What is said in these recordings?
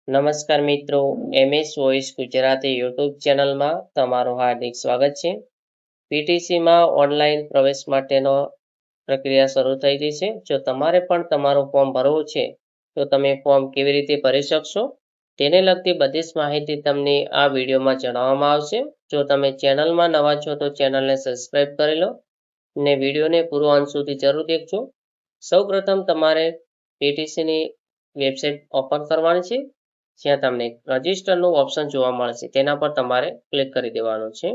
નમસ્કાર મિત્રો, MS voice Gujarati YouTube ચેનલમાં તમારું હાર્દિક સ્વાગત છે. પીટીસીમાં ઓનલાઈન પ્રવેશ માટેનો પ્રક્રિયા શરૂ થઈ ગઈ છે. જો તમારે પણ તમારું ફોર્મ ભરવું છે તો તમે ફોર્મ કેવી રીતે ભરી શકશો તેને લગતી બધી જ માહિતી તમને આ વિડીયોમાં જણાવવામાં આવશે. જો તમે ચેનલમાં નવા છો તો ચેનલને સબસ્ક્રાઈબ કરી લો અને વિડીયોને પૂરો અંત સુધી જરૂર દેખજો. સૌપ્રથમ તમારે પીટીસીની વેબસાઇટ ઓપન કરવાની છે, જ્યાં તમને રજિસ્ટરનું ઓપ્શન જોવા મળશે તેના પર તમારે ક્લિક કરી દેવાનું છે.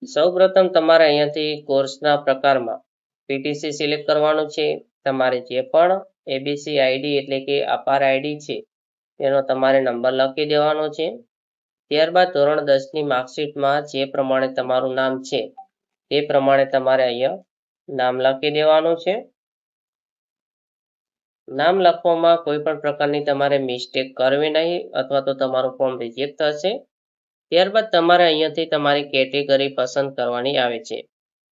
સૌપ્રથમ તમારે અહીંયાથી કોર્સના પ્રકારમાં પીટીસી સિલેક્ટ કરવાનું છે. તમારે જે પણ એબીસી આઈડી એટલે કે અપાર આઈડી છે તેનો તમારે નંબર લખી દેવાનો છે. ત્યારબાદ ધોરણ 10ની માર્કશીટમાં જે પ્રમાણે તમારું નામ છે તે પ્રમાણે તમારે અહીંયા નામ લખી દેવાનું છે. નામ લખવામાં કોઈ પણ પ્રકારની તમારે મિસ્ટેક કરવી નહીં અથવા તો તમારું ફોર્મ રિજેક્ટ થશે. ત્યારબાદ તમારે અહીંયાથી તમારી કેટેગરી પસંદ કરવાની આવે છે,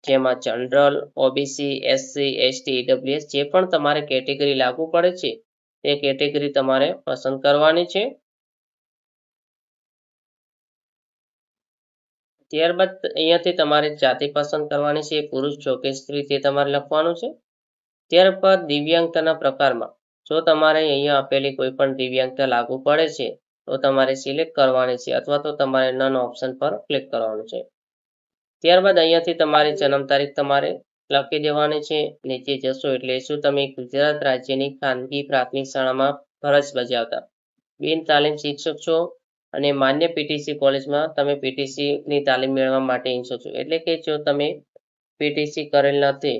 જેમાં general, OBC, SC, ST, EWS જે પણ તમારે કેટેગરી લાગુ પડે છે તે કેટેગરી તમારે પસંદ કરવાની છે. ત્યારબાદ અહીંયાથી તમારે જાતિ પસંદ કરવાની છે, પુરુષ છો કે સ્ત્રી તે તમારે લખવાનું છે. ત્યારબાદ દિવ્યાંગતાના પ્રકારમાં જો તમારે અહીંયા આપેલી કોઈ પણ દિવ્યાંગતા લાગુ પડે છે તો તમારે સિલેક્ટ કરવાની છે અથવા તો તમારે નન ઓપ્શન પર ક્લિક કરવાનું છે. ત્યારબાદ અહીંયાથી તમારી જન્મ તારીખ તમારે લખી દેવાની છે. નીચે જશો એટલે શું તમે ગુજરાત રાજ્યની ખાનગી પ્રાથમિક શાળામાં ફરજ બજાવતા બિન તાલીમ શિક્ષક છો અને માન્ય પીટીસી કોલેજમાં તમે પીટીસીની તાલીમ મેળવવા માટે ઈચ્છો છો. એટલે કે જો તમે પીટીસી કરેલ નથી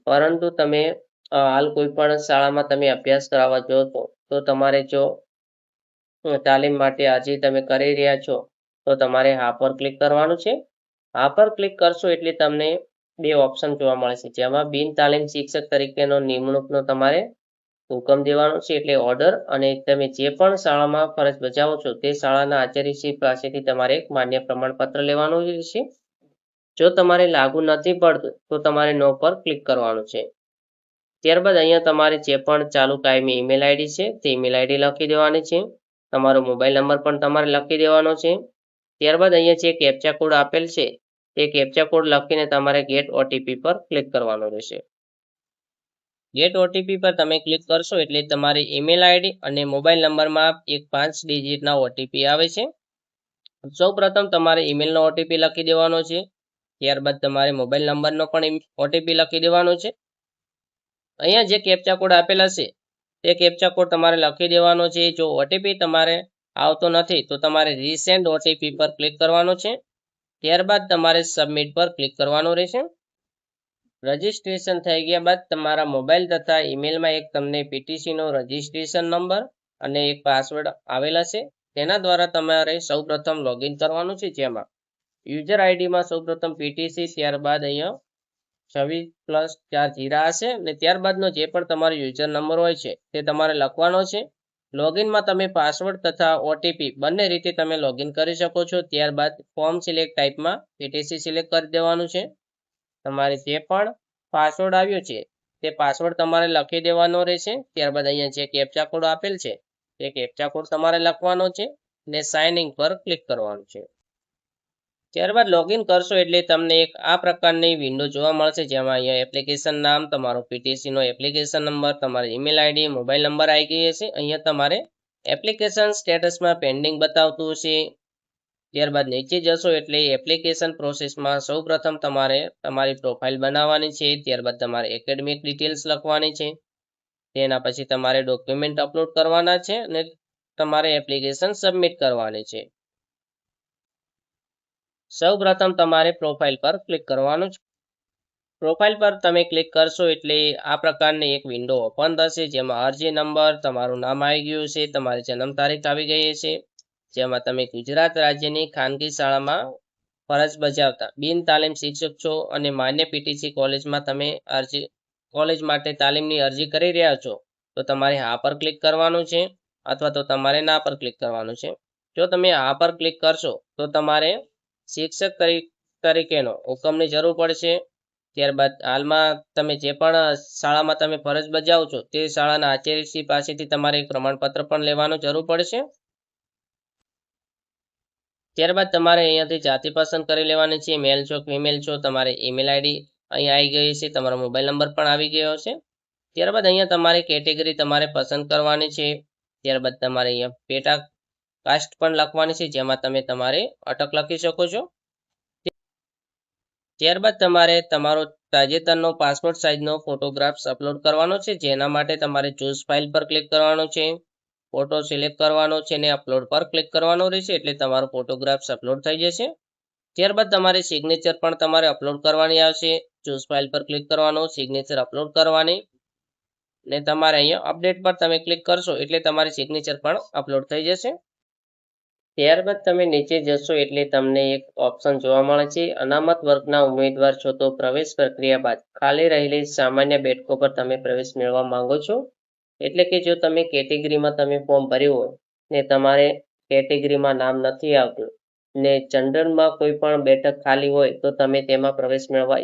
પરંતુ તમે હાલ કોઈ પણ શાળામાં તમે અભ્યાસ કરાવવા જો તો તમારે જો તાલીમ માટે અરજી તમે કરી રહ્યા છો તો તમારે હા પર ક્લિક કરવાનું છે. હા પર ક્લિક કરશો એટલે તમને બે ઓપ્શન જોવા મળે છે, જેમાં બિન તાલીમ શિક્ષક તરીકેનો નિમણૂકનો તમારે હુકમ દેવાનો છે એટલે ઓર્ડર, અને તમે જે પણ શાળામાં ફરજ બજાવો છો તે શાળાના આચાર્યશ્રી પાસેથી તમારે એક માન્ય પ્રમાણપત્ર લેવાનું રહેશે. જો તમારે લાગુ નથી પડતું તો તમારે નો પર ક્લિક કરવાનું છે. ત્યારબાદ અહીંયા તમારે જે પણ ચાલુ કાયમી ઈમેલ આઈડી છે તે ઈમેલ આઈડી લખી દેવાની છે. તમારો મોબાઈલ નંબર પણ તમારે લખી દેવાનો છે. ત્યારબાદ અહીંયા જે કેપ્ચા કોડ આપેલ છે તે કેપ્ચા કોડ લખીને તમારે ગેટ ઓટીપી પર ક્લિક કરવાનું રહેશે. ગેટ ઓટીપી પર તમે ક્લિક કરશો એટલે તમારી ઈમેલ આઈડી અને મોબાઈલ નંબરમાં એક 5 ડિજિટના ઓટીપી આવે છે. સૌપ્રથમ તમારે ઈમેલનો ઓટીપી લખી દેવાનો છે. ત્યારબાદ તમારે મોબાઈલ નંબરનો પણ ઓટીપી લખી દેવાનો છે. અહીંયા જે કેપ્ચા કોડ આપેલા છે તે કેપ્ચા કોડ તમારે લખી દેવાનો છે. જો ઓટીપી તમારે આવતો નથી તો તમારે રીસેન્ડ ઓટીપી પર ક્લિક કરવાનો છે. ત્યારબાદ તમારે સબમિટ પર ક્લિક કરવાનું રહેશે. રજિસ્ટ્રેશન થઈ ગયા બાદ તમારા મોબાઈલ તથા ઈમેલમાં એક તમને પીટીસીનો રજિસ્ટ્રેશન નંબર અને એક પાસવર્ડ આવેલા છે. તેના દ્વારા તમારે સૌપ્રથમ લોગિન કરવાનું છે, જેમાં યુઝર આઈડીમાં સૌપ્રથમ પીટીસી, ત્યારબાદ અહીંયા 26+4 જીરા હશે અને ત્યારબાદનો જે પણ તમારો યુઝર નંબર હોય છે તે તમારે લખવાનો છે. લોગિનમાં તમે પાસવર્ડ તથા ઓટીપી બંને રીતે તમે લોગિન કરી શકો છો. ત્યારબાદ ફોર્મ સિલેક્ટ ટાઈપમાં પીટીસી સિલેક્ટ કરી દેવાનું છે. તમારે જે પણ પાસવર્ડ આવ્યો છે તે પાસવર્ડ તમારે લખી દેવાનો રહેશે. ત્યારબાદ અહીંયા જે કેપ્ચા કોડ આપેલ છે તે કેપ્ચા કોડ તમારે લખવાનો છે અને સાઇન ઇન પર ક્લિક કરવાનું છે. ત્યારબાદ લોગિન કરશો એટલે તમને એક આ પ્રકારની વિન્ડો જોવા મળશે, જેમાં અહીંયા એપ્લિકેશન નામ, તમારો પીટીસીનો એપ્લિકેશન નંબર, તમારી ઈમેલ આઈડી, મોબાઈલ નંબર આવી ગઈ હશે. અહીંયા તમારે એપ્લિકેશન સ્ટેટસમાં પેન્ડિંગ બતાવતું હશે. ત્યારબાદ નીચે જશો એટલે એપ્લિકેશન પ્રોસેસમાં સૌપ્રથમ તમારે તમારી પ્રોફાઇલ બનાવવાની છે. ત્યારબાદ તમારે એકેડમિક ડિટેલ્સ લખવાની છે. તેના પછી તમારે ડોક્યુમેન્ટ અપલોડ કરવાના છે અને તમારે એપ્લિકેશન સબમિટ કરવાની છે. સૌપ્રથમ તમારે પ્રોફાઇલ પર ક્લિક કરવાનું છે. પ્રોફાઇલ પર તમે ક્લિક કરશો એટલે આ પ્રકારની એક વિન્ડો ઓપન થશે, જેમાં અરજી નંબર, તમારું નામ આવી ગયું છે, તમારી જન્મ તારીખ આવી ગઈ છે, જેમાં તમે ગુજરાત રાજ્યની ખાનગી શાળામાં ફરજ બજાવતા બિન તાલીમ શિક્ષક છો અને માન્ય પીટીસી કોલેજમાં તમે કોલેજ માટે તાલીમની અરજી કરી રહ્યા છો તો તમારે હા પર ક્લિક કરવાનું છે અથવા તો તમારે ના પર ક્લિક કરવાનું છે. જો તમે હા પર ક્લિક કરશો તો તમારે શિક્ષક તરીકેનો હુકમની જરૂર પડશે. ત્યારબાદ હાલમાં તમે જે પણ શાળામાં તમે ફરજ બજાવો છો તે શાળાના આચાર્યશ્રી પાસેથી તમારે એક પ્રમાણપત્ર પણ લેવાનું જરૂર પડશે. ત્યારબાદ તમારે અહીંયાથી જાતિ પસંદ કરી લેવાની છે, મેલ છો ફિમેલ છો, તમારે ઈમેલ આઈડી અહીંયા આવી ગઈ છે, તમારો મોબાઈલ નંબર પણ આવી ગયો છે. ત્યારબાદ અહીંયા તમારી કેટેગરી તમારે પસંદ કરવાની છે. ત્યારબાદ તમારે અહીંયા પેટા કાસ્ટ પણ લખવાની છે, જેમાં તમે તમારે અટક લખી શકો છો. ત્યારબાદ તમારે તમારો તાજેતરનો પાસપોર્ટ સાઇઝનો ફોટોગ્રાફ્સ અપલોડ કરવાનો છે, જેના માટે તમારે ચૂઝ ફાઇલ પર ક્લિક કરવાનું છે, ફોટો સિલેક્ટ કરવાનો છે અને અપલોડ પર ક્લિક કરવાનું રહેશે, એટલે તમારો ફોટોગ્રાફ્સ અપલોડ થઈ જશે. ત્યારબાદ તમારે સિગ્નેચર પણ તમારે અપલોડ કરવાની આવશે. ચૂઝ ફાઇલ પર ક્લિક કરવાનું, સિગ્નેચર અપલોડ કરવાની ને તમારે અહીંયા અપડેટ પર તમે ક્લિક કરશો એટલે તમારી સિગ્નેચર પણ અપલોડ થઈ જશે. ત્યારબાદ તમે નીચે જશો એટલે તમને એક ઓપ્શન જોવા મળે છે, અનામત વર્ગના ઉમેદવાર છો તો પ્રવેશ પ્રક્રિયા બાદ ખાલી રહેલી સામાન્ય બેઠકો પર તમે પ્રવેશ મેળવવા માંગો છો. એટલે કે જો તમે કેટેગરીમાં તમે ફોર્મ ભર્યું હોય ને તમારે કેટેગરીમાં નામ નથી આવતું ને જનરલમાં કોઈ પણ બેઠક ખાલી હોય તો તમે તેમાં પ્રવેશ મેળવવા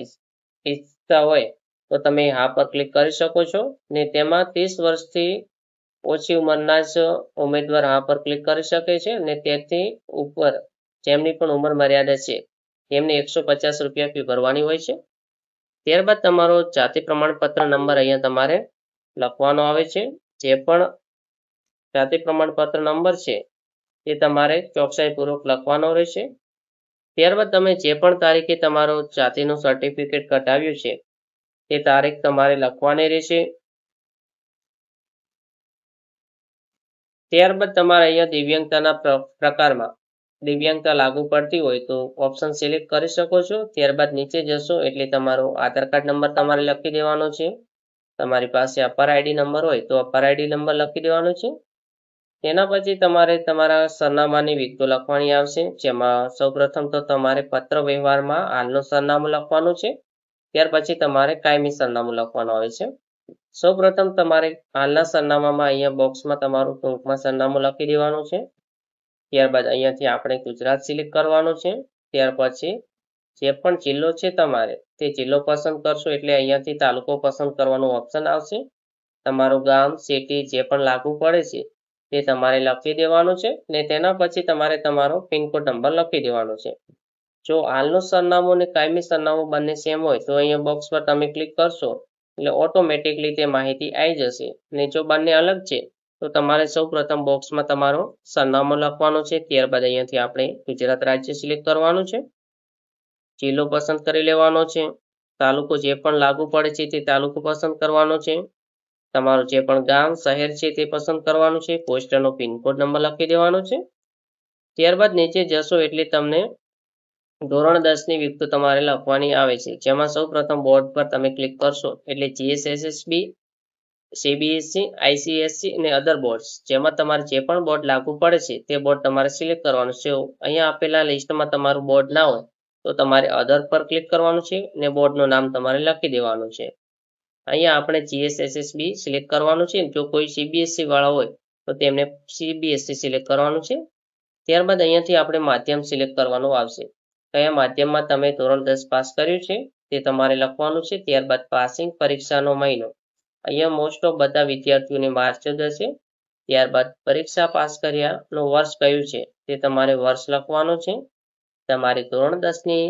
ઈચ્છતા હોય તો તમે હા પર ક્લિક કરી શકો છો ને તેમાં 30 વર્ષથી ઓછી ઉંમરના જ ઉમેદવાર હા પર ક્લિક કરી શકે છે અને તેથી ઉપર જેમની પણ ઉંમર મર્યાદા છે તેમને 150 રૂપિયા ફી ભરવાની હોય છે. ત્યારબાદ તમારો જાતિ પ્રમાણપત્ર નંબર અહીંયા તમારે લખવાનો આવે છે. જે પણ જાતિ પ્રમાણપત્ર નંબર છે તે તમારે ચોકસાઈપૂર્વક લખવાનો રહેશે. ત્યારબાદ તમે જે પણ તારીખે તમારો જાતિનું સર્ટિફિકેટ કઢાવ્યું છે તે તારીખ તમારે લખવાની રહેશે. ત્યારબાદ તમારે અહીંયા દિવ્યાંગતાના પ્રકારમાં દિવ્યાંગતા લાગુ પડતી હોય તો ઓપ્શન સિલેક્ટ કરી શકો છો. ત્યારબાદ નીચે જશો એટલે તમારો આધાર કાર્ડ નંબર તમારે લખી દેવાનો છે. તમારી પાસે અપર આઈડી નંબર હોય તો અપર આઈડી નંબર લખી દેવાનો છે. તેના પછી તમારે તમારા સરનામાની વિગતો લખવાની આવશે, જેમાં સૌપ્રથમ તો તમારે પત્ર વ્યવહારમાં હાલનું સરનામું લખવાનું છે. ત્યાર પછી તમારે કાયમી સરનામું લખવાનું આવે છે. સૌપ્રથમ તમારે હાલના સરનામામાં અહીંયા બોક્સમાં તમારું ટૂંકમાં સરનામું લખી દેવાનું છે. ત્યારબાદ અહીંયાથી આપણે ગુજરાત સિલેક્ટ કરવાનું છે. ત્યાર પછી જે પણ જિલ્લો છે તમારે તે જિલ્લો પસંદ કરશો એટલે અહીંયાથી તાલુકો પસંદ કરવાનું ઓપ્શન આવશે. તમારું ગામ સિટી જે પણ લાગુ પડે છે તે તમારે લખી દેવાનું છે ને તેના પછી તમારે તમારો પિનકોડ નંબર લખી દેવાનો છે. જો હાલનું સરનામું અને કાયમી સરનામું બંને સેમ હોય તો અહીંયા બોક્સ પર તમે ક્લિક કરશો એટલે ઓટોમેટિકલી તે માહિતી આવી જશે. અને જો બંને અલગ છે તો તમારે સૌપ્રથમ બોક્સમાં તમારું સરનામું લખવાનું છે. ત્યારબાદ અહીંયાથી આપણે ગુજરાત રાજ્ય સિલેક્ટ કરવાનું છે, જિલ્લો પસંદ કરી લેવાનો છે, તાલુકો જે પણ લાગુ પડે છે તે તાલુકો પસંદ કરવાનો છે, તમારું જે પણ ગામ શહેર છે તે પસંદ કરવાનું છે, પોસ્ટનો પિનકોડ નંબર લખી દેવાનો છે. ત્યારબાદ નીચે જશો એટલે તમને ધોરણ 10 ની વિગતો તમારે લખવાની આવે છે, જેમાં સૌપ્રથમ બોર્ડ પર તમે ક્લિક કરશો એટલે જીએસએસએસબી, સીબીએસઈ, આઈસીએસસી અને અધર બોર્ડ્સ જેમાં તમારે જે પણ બોર્ડ લાગુ પડે છે તે બોર્ડ તમારે સિલેક્ટ કરવાનું છે. અહીંયા આપેલા લિસ્ટમાં તમારું બોર્ડ ના હોય તો તમારે અધર પર ક્લિક કરવાનું છે અને બોર્ડનું નામ તમારે લખી દેવાનું છે. અહીંયા આપણે જીએસએસએસબી સિલેક્ટ કરવાનું છે. જો કોઈ સીબીએસઈ વાળા હોય તો તેમને સીબીએસઈ સિલેક્ટ કરવાનું છે. ત્યારબાદ અહીંયાથી આપણે માધ્યમ સિલેક્ટ કરવાનું આવશે. કયા માધ્યમમાં તમે ધોરણ 10 પાસ કર્યું છે તે તમારે લખવાનું છે. ત્યારબાદ પાસિંગ પરીક્ષાનો મહિનો, અહીંયા મોસ્ટ ઓફ બધા વિદ્યાર્થીઓને માર્ચ જ હશે. ત્યારબાદ પરીક્ષા પાસ કર્યાનું વર્ષ કયું છે તે તમારે વર્ષ લખવાનું છે. તમારી ધોરણ 10 ની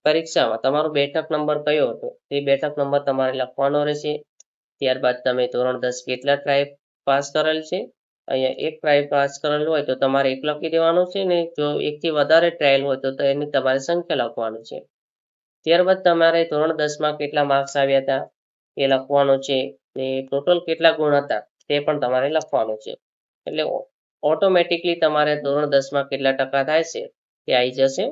પરીક્ષામાં તમારો બેઠક નંબર કયો હતો તે બેઠક નંબર તમારે લખવાનો રહેશે. ત્યારબાદ તમે ધોરણ 10 કેટલા ટ્રાય પાસ કરેલ છે, અહીંયા એક ટ્રાય પાસ કરેલ હોય તો તમારે એક લખી દેવાનું છે ને જો એકથી વધારે ટ્રાયલ હોય તો એની તમારે સંખ્યા લખવાનું છે. ત્યારબાદ તમારે ધોરણ 10માં કેટલા માર્ક્સ આવ્યા હતા એ લખવાનું છે ને ટોટલ કેટલા ગુણ હતા તે પણ તમારે લખવાનું છે. એટલે ઓટોમેટિકલી તમારે ધોરણ 10માં કેટલા ટકા થાય છે તે આવી જશે.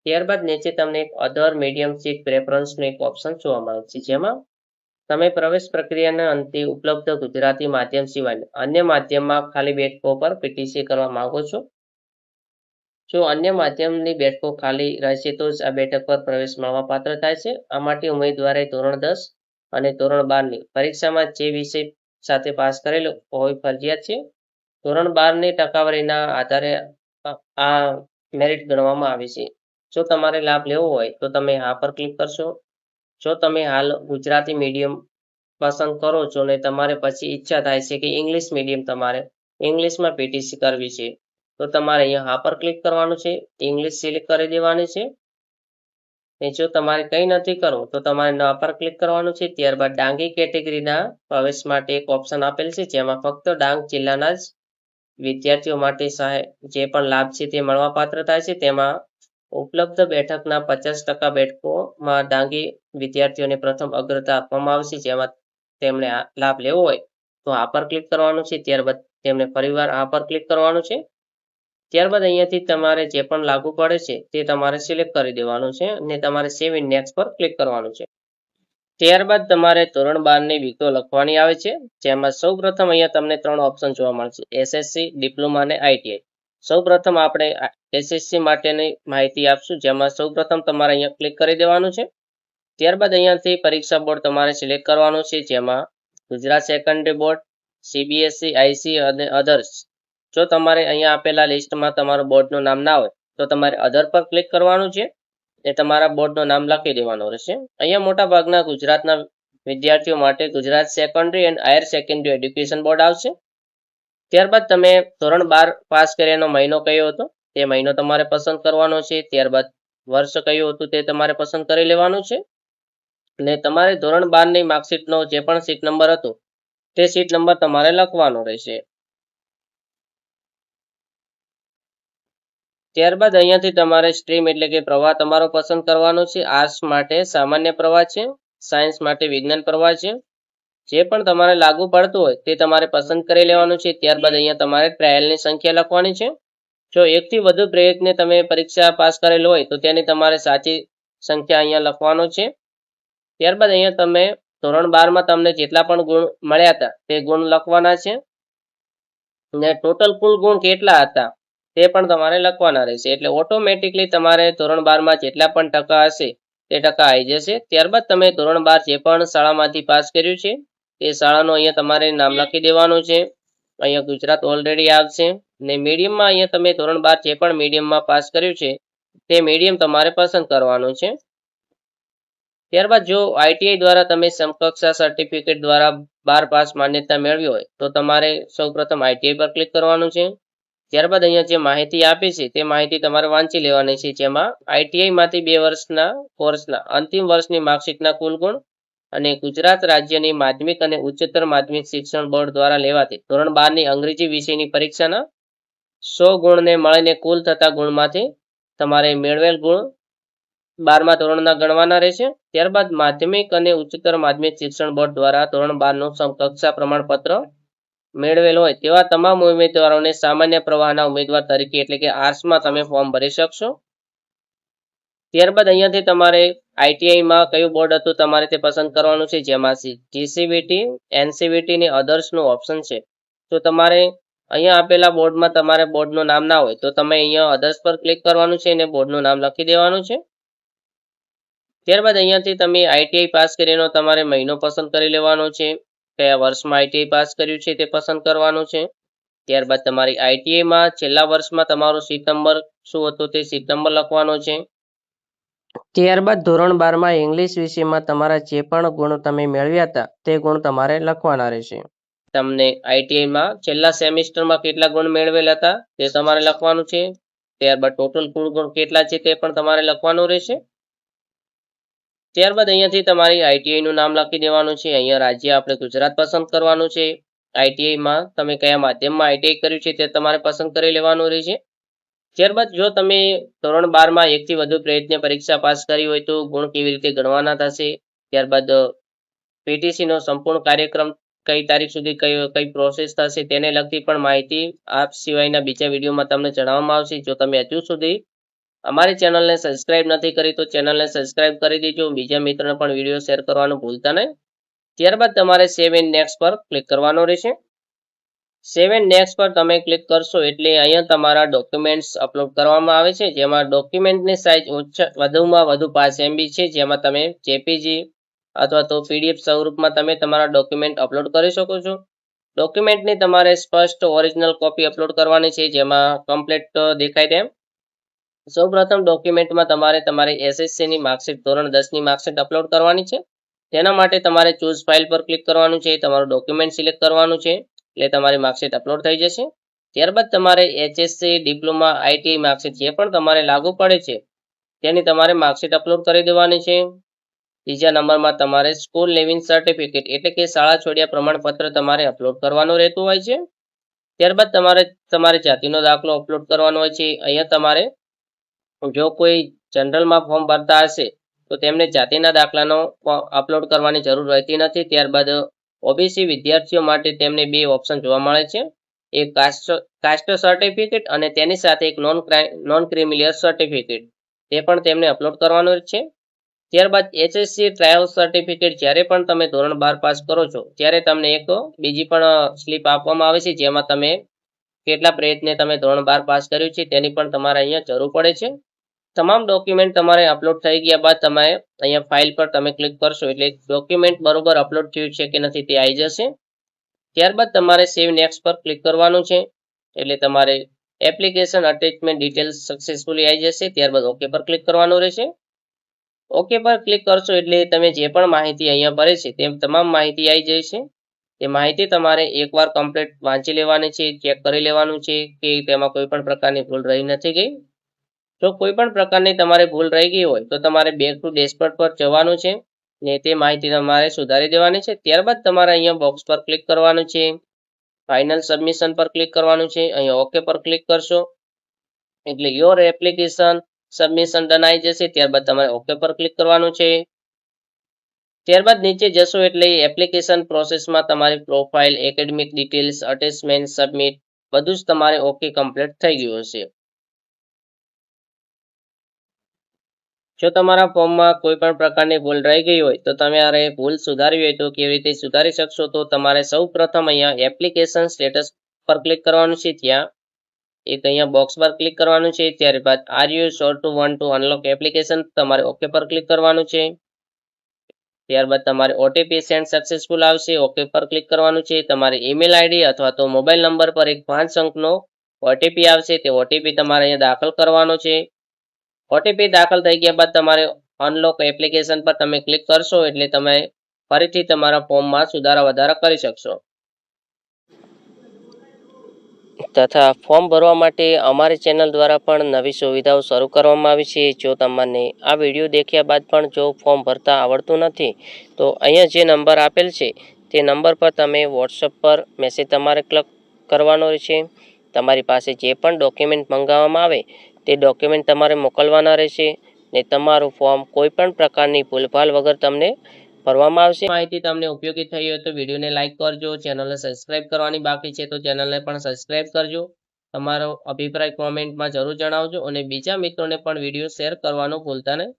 ત્યારબાદ નીચે તમને એક અધર મીડિયમ સીટ પ્રેફરન્સનો એક ઓપ્શન જોવા મળે છે, જેમાં તમે પ્રવેશ પ્રક્રિયાના અંતે ઉપલબ્ધ ગુજરાતી માધ્યમ સિવાય અન્ય માધ્યમમાં ખાલી બેઠકો પર પીટીસી કરવા માંગો છો. જો અન્ય માધ્યમની બેઠકો ખાલી રહેશે તો જ આ બેઠક પર પ્રવેશ મળવા પાત્ર થાય છે. આ માટે ઉમેદવારે ધોરણ 10 અને ધોરણ 12 ની પરીક્ષામાં જે વિષય સાથે પાસ કરેલો હોય ફરજિયાત છે. ધોરણ 12 ની ટકાવારીના આધારે આ મેરિટ ગણવામાં આવે છે. જો તમારે લાભ લેવો હોય તો તમે હા પર ક્લિક કરશો. જો તમે હાલ ગુજરાતી મીડિયમ પસંદ કરો છો ને તમારે પછી ઈચ્છા થાય છે કે ઇંગ્લિશ મીડિયમ તમારે ઇંગ્લિશમાં પીટીસી કરવી છે તો તમારે અહીંયા હા પર ક્લિક કરવાનું છે, ઇંગ્લિશ સિલેક્ટ કરી દેવાની છે. ને જો તમારે કંઈ નથી કરવું તો તમારે ના પર ક્લિક કરવાનું છે. ત્યારબાદ ડાંગી કેટેગરીના પ્રવેશ માટે એક ઓપ્શન આપેલ છે જેમાં ફક્ત ડાંગ જિલ્લાના જ વિદ્યાર્થીઓ માટે સહાય જે પણ લાભ છે તે મળવાપાત્ર થાય છે. તેમાં ઉપલબ્ધ બેઠકના 50% બેઠકોમાં ડાંગી વિદ્યાર્થીઓને પ્રથમ અગ્રતા આપવામાં આવશે. જેમાં તેમણે આ લાભ લેવો હોય તો આ પર ક્લિક કરવાનું છે. ત્યારબાદ તેમને ફરીવાર આ પર ક્લિક કરવાનું છે. ત્યારબાદ અહીંયાથી તમારે જે પણ લાગુ પડે છે તે તમારે સિલેક્ટ કરી દેવાનું છે અને તમારે સેવ ઇન નેક્સ્ટ પર ક્લિક કરવાનું છે. ત્યારબાદ તમારે ધોરણ 12 ની વિગતો લખવાની આવે છે જેમાં સૌપ્રથમ અહીંયા તમને 3 ઓપ્શન જોવા મળશે: એસએસસી, ડિપ્લોમા અને આઈટીઆઈ. સૌપ્રથમ આપણે એસએસસી માટેની માહિતી આપશું જેમાં સૌપ્રથમ તમારે અહીંયા ક્લિક કરી દેવાનું છે. ત્યારબાદ અહીંયાથી પરીક્ષા બોર્ડ તમારે સિલેક્ટ કરવાનું છે જેમાં Gujarat secondary board, CBSE, IC અને અધર્સ. જો તમારે અહીંયા આપેલા લિસ્ટમાં તમારું બોર્ડનું નામ ના હોય તો તમારે અધર પર ક્લિક કરવાનું છે એ તમારા બોર્ડનું નામ લખી દેવાનું રહેશે. અહીંયા મોટા ભાગના ગુજરાતના વિદ્યાર્થીઓ માટે Gujarat secondary and higher secondary education board આવશે. ત્યારબાદ તમે ધોરણ 12 પાસ કર્યાનો મહિનો કયો હતો તે મહિનો તમારે પસંદ કરવાનો છે. ત્યારબાદ વર્ષ કયું હતું તે તમારે પસંદ કરી લેવાનું છે અને તમારે ધોરણ 12 ની માર્કશીટનો જે પણ સીટ નંબર હતો તે સીટ નંબર તમારે લખવાનો રહેશે. ત્યારબાદ અહીંયાથી તમારે સ્ટ્રીમ એટલે કે પ્રવાહ તમારો પસંદ કરવાનો છે. આર્ટ્સ માટે સામાન્ય પ્રવાહ છે, સાયન્સ માટે વિજ્ઞાન પ્રવાહ છે. જે પણ તમારે લાગુ પડતું હોય તે તમારે પસંદ કરી લેવાનું છે. ત્યારબાદ અહીંયા તમારે ટ્રાયલની સંખ્યા લખવાની છે. જો એકથી વધુ પ્રયત્ને તમે પરીક્ષા પાસ કરેલ હોય તો તેની તમારે સાચી સંખ્યા અહીંયા લખવાનો છે. ત્યારબાદ અહીંયા તમે ધોરણ 12 માં તમને જેટલા પણ ગુણ મળ્યા હતા તે ગુણ લખવાના છે ને ટોટલ કુલ ગુણ કેટલા હતા તે પણ તમારે લખવાના રહેશે. એટલે ઓટોમેટિકલી તમારે ધોરણ 12 માં જેટલા પણ ટકા હશે તે ટકા આવી જશે. ત્યારબાદ તમે ધોરણ 12 જે પણ શાળામાંથી પાસ કર્યું છે તે શાળાનું અહીંયા તમારે નામ લખી દેવાનું છે. અહીંયા ગુજરાત ઓલરેડી આવશે ને મીડિયમમાં અહીંયા તમે ધોરણ 12 જે પણ મીડિયમમાં પાસ કર્યું છે તે મીડિયમ તમારે પસંદ કરવાનું છે. ત્યારબાદ જો આઈટીઆઈ દ્વારા તમે સમકક્ષા સર્ટિફિકેટ દ્વારા 12 પાસ માન્યતા મેળવી હોય તો તમારે સૌપ્રથમ આઈટીઆઈ પર ક્લિક કરવાનું છે. ત્યારબાદ અહીંયા જે માહિતી આપી છે તે માહિતી તમારે વાંચી લેવાની છે જેમાં આઈટીઆઈ માંથી 2 વર્ષના કોર્સના અંતિમ વર્ષની માર્કશીટના કુલ ગુણ અને ગુજરાત રાજ્યની માધ્યમિક અને ઉચ્ચતર માધ્યમિક શિક્ષણ બોર્ડ દ્વારા લેવાતી ધોરણ 12 ની અંગ્રેજી વિષયની પરીક્ષાના 100 ગુણને મળીને કુલ થતા ગુણમાંથી તમારે મેળવેલ ગુણ 12મા ધોરણના ગણવાના રહેશે. ત્યારબાદ માધ્યમિક અને ઉચ્ચતર માધ્યમિક શિક્ષણ બોર્ડ દ્વારા ધોરણ 12 નું સમકક્ષા પ્રમાણપત્ર મેળવેલ હોય તેવા તમામ ઉમેદવારોને સામાન્ય પ્રવાહના ઉમેદવાર તરીકે એટલે કે આર્ટ્સમાં તમે ફોર્મ ભરી શકશો. ત્યારબાદ અહીંયાથી તમારે આઈટીઆઈમાં કયું બોર્ડ હતું તમારે તે પસંદ કરવાનું છે જેમાં જીસીવીટી, એનસીવીટી ને અધર્સનું ઓપ્શન છે. તો તમારે અહીંયા આપેલા બોર્ડમાં તમારે બોર્ડનું નામ ના હોય તો તમે અહીંયા અધર્સ પર ક્લિક કરવાનું છે અને બોર્ડનું નામ લખી દેવાનું છે. ત્યારબાદ અહીંયાથી તમે આઈટીઆઈ પાસ કરીને તમારે મહિનો પસંદ કરી લેવાનો છે, કયા વર્ષમાં આઈટીઆઈ પાસ કર્યું છે તે પસંદ કરવાનું છે. ત્યારબાદ તમારી આઈટીઆઈમાં છેલ્લા વર્ષમાં તમારો સીટ નંબર શું હતો તે સીટ નંબર લખવાનો છે. ત્યારબાદ ધોરણ 12 માં ઇંગ્લિશ વિષયમાં તમારા જે પણ ગુણ તમે મેળવ્યા હતા તે ગુણ તમારે લખવાના રહેશે. તમને આઈટીઆઈમાં છેલ્લા સેમિસ્ટરમાં કેટલા ગુણ મેળવેલ હતા તે તમારે લખવાનું છે. ત્યારબાદ ટોટલ કુલ ગુણ કેટલા છે તે પણ તમારે લખવાનું રહેશે. ત્યારબાદ અહીંયાથી તમારી આઈટીઆઈનું નામ લખી દેવાનું છે. અહીંયા રાજ્ય આપણે ગુજરાત પસંદ કરવાનું છે. આઈટીઆઈમાં તમે કયા માધ્યમમાં આઈટીઆઈ કર્યું છે તે તમારે પસંદ કરી લેવાનું રહેશે. ત્યારબાદ જો તમે ધોરણ 12 માં એકથી વધુ પ્રયત્ને પરીક્ષા પાસ કરી હોય તો ગુણ કેવી રીતે ગણવાના થશે. ત્યારબાદ પીટીસી નો સંપૂર્ણ કાર્યક્રમ કઈ તારીખ સુધી કઈ પ્રોસેસ થશે તેને લગતી પણ માહિતી આ સિવાયના બીજા વિડીયોમાં તમને જણાવવામાં આવશે. જો તમે હજુ સુધી અમારી ચેનલને સબસ્ક્રાઇબ નથી કરી તો ચેનલને સબસ્ક્રાઇબ કરી દેજો. બીજા મિત્રોને પણ વિડીયો શેર કરવાનું ભૂલતા નહીં. ત્યારબાદ તમારે સેવ એન્ડ નેક્સ્ટ પર ક્લિક કરવાનો રહેશે. સેવ એન્ડ નેક્સ્ટ પર તમે ક્લિક કરશો એટલે અહીંયા તમારા ડોક્યુમેન્ટ્સ અપલોડ કરવામાં આવે છે જેમાં ડોક્યુમેન્ટની સાઇઝ વધુમાં વધુ 5 MB છે જેમાં તમે જેપીજી અથવા તો પીડીએફ સ્વરૂપમાં તમે તમારા ડોક્યુમેન્ટ અપલોડ કરી શકો છો. ડોક્યુમેન્ટની તમારે સ્પષ્ટ ઓરિજિનલ કોપી અપલોડ કરવાની છે જેમાં કમ્પ્લીટ દેખાય તેમ. સૌપ્રથમ ડોક્યુમેન્ટમાં તમારે તમારી એસએસસીની માર્કશીટ ધોરણ 10ની માર્કશીટ અપલોડ કરવાની છે. તેના માટે તમારે ચૂઝ ફાઇલ પર ક્લિક કરવાનું છે, તમારું ડોક્યુમેન્ટ સિલેક્ટ કરવાનું છે, એટલે તમારી માર્કશીટ અપલોડ થઈ જશે. ત્યારબાદ તમારે એચએસસી, ડિપ્લોમા, આઈટીઆઈ માર્કશીટ જે પણ તમારે લાગુ પડે છે તેની તમારે માર્કશીટ અપલોડ કરી દેવાની છે. ત્રીજા નંબરમાં તમારે સ્કૂલ લિવિંગ સર્ટિફિકેટ એટલે કે શાળા છોડ્યા પ્રમાણપત્ર તમારે અપલોડ કરવાનું રહેતું હોય છે. ત્યારબાદ તમારે જાતિનો દાખલો અપલોડ કરવાનો હોય છે. અહીંયા તમારે જો કોઈ જનરલમાં ફોર્મ ભરતા હશે તો તેમને જાતિના દાખલાનો અપલોડ કરવાની જરૂર રહેતી નથી. ત્યારબાદ ઓબીસી વિદ્યાર્થીઓ માટે તેમને બે ઓપ્શન જોવા મળે છે, એક કાસ્ટ સર્ટિફિકેટ અને તેની સાથે એક નોન ક્રિમિલિયર સર્ટિફિકેટ, તે પણ તેમને અપલોડ કરવાનું છે. ત્યારબાદ એચએસસી ટ્રાયલ સર્ટિફિકેટ જ્યારે પણ તમે ધોરણ 12 પાસ કરો છો ત્યારે તમને એક બીજી પણ સ્લીપ આપવામાં આવે છે, જેમાં તમે કેટલા પ્રયત્ને તમે ધોરણ 12 પાસ કર્યું છે તેની પણ તમારે અહીંયા જરૂર પડે છે. તમામ ડોક્યુમેન્ટ તમારે અપલોડ થઈ ગયા બાદ તમે અહીંયા ફાઇલ પર તમે ક્લિક કરશો એટલે ડોક્યુમેન્ટ બરોબર અપલોડ થયું છે કે નથી તે આવી જશે. ત્યારબાદ તમારે સેવ નેક્સ્ટ પર ક્લિક કરવાનું છે, એટલે તમારે એપ્લિકેશન અટેચમેન્ટ ડિટેલ્સ સક્સેસફુલી આવી જશે. ત્યારબાદ ઓકે પર ક્લિક કરવાનું રહેશે. ઓકે પર ક્લિક કરશો એટલે તમે જે પણ માહિતી અહીંયા ભરે છે તે તમામ માહિતી આવી જશે. તે માહિતી તમારે એકવાર કમ્પ્લીટ વાંચી લેવાની છે, ચેક કરી લેવાનું છે કે તેમાં કોઈ પણ પ્રકારની ભૂલ રહી નથી ગઈ. જો કોઈ પણ પ્રકારની તમારે ભૂલ રહી ગઈ હોય તો તમારે બેક ટુ ડેશબોર્ડ પર જવાનું છે ને તે માહિતી તમારે સુધારી દેવાની છે. ત્યારબાદ તમારે અહીંયા બોક્સ પર ક્લિક કરવાનું છે, ફાઇનલ સબમિશન પર ક્લિક કરવાનું છે. અહીંયા ઓકે પર ક્લિક કરશો એટલે યોર એપ્લિકેશન સબમિશન ડન આવી જશે. ત્યારબાદ તમારે ઓકે પર ક્લિક કરવાનું છે. ત્યારબાદ નીચે જશો એટલે એપ્લિકેશન પ્રોસેસમાં તમારી profile, academic details, attachment, submit બધું જ તમારે ઓકે કમ્પ્લીટ થઈ ગયું હશે. જો તમારા ફોર્મમાં કોઈ પણ પ્રકારની ભૂલ રહી ગઈ હોય તો તમારે ભૂલ સુધારવી હોય તો કેવી રીતે સુધારી શકશો, તો તમારે સૌ પ્રથમ અહીંયા એપ્લિકેશન સ્ટેટસ પર ક્લિક કરવાનું છે. ત્યાં એક અહીંયા બોક્સ પર ક્લિક કરવાનું છે. ત્યારબાદ are you sure two want to unlock application તમારે ઓકે પર ક્લિક કરવાનું છે. ત્યારબાદ તમારે ઓટીપી સેન્ડ સક્સેસફુલ આવશે, ઓકે પર ક્લિક કરવાનું છે. તમારે ઈમેલ આઈડી અથવા તો મોબાઈલ નંબર પર એક 5 અંકનો ઓટીપી આવશે, તે ઓટીપી તમારે અહીંયા દાખલ કરવાનો છે. ઓટીપી દાખલ થઈ ગયા બાદ તમારે અનલોક એપ્લિકેશન પર તમે ક્લિક કરશો એટલે તમે ફરીથી તમારા ફોર્મમાં સુધારા વધારા કરી શકશો. તથા ફોર્મ ભરવા માટે અમારી ચેનલ દ્વારા પણ નવી સુવિધાઓ શરૂ કરવામાં આવી છે. જો તમને આ વિડીયો દેખ્યા બાદ પણ જો ફોર્મ ભરતા આવડતું નથી તો અહીંયા જે નંબર આપેલ છે તે નંબર પર તમે વોટ્સઅપ પર મેસેજ તમારે ક્લિક કરવાનો રહેશે. તમારી પાસે જે પણ ડોક્યુમેન્ટ મંગાવવામાં આવે તે ડોક્યુમેન્ટ તમારે મોકલવાના રહેશે ને તમારું ફોર્મ કોઈ પણ પ્રકારની ભૂલભાલ વગર તમને ભરવામાં આવશે. માહિતી તમને ઉપયોગી થઈ હોય તો વિડીયોને લાઇક કરજો, ચેનલને સબસ્ક્રાઇબ કરવાની બાકી છે તો ચેનલને પણ સબસ્ક્રાઇબ કરજો. તમારો અભિપ્રાય કોમેન્ટમાં જરૂર જણાવજો અને બીજા મિત્રોને પણ વિડીયો શેર કરવાનું ભૂલતા નહીં.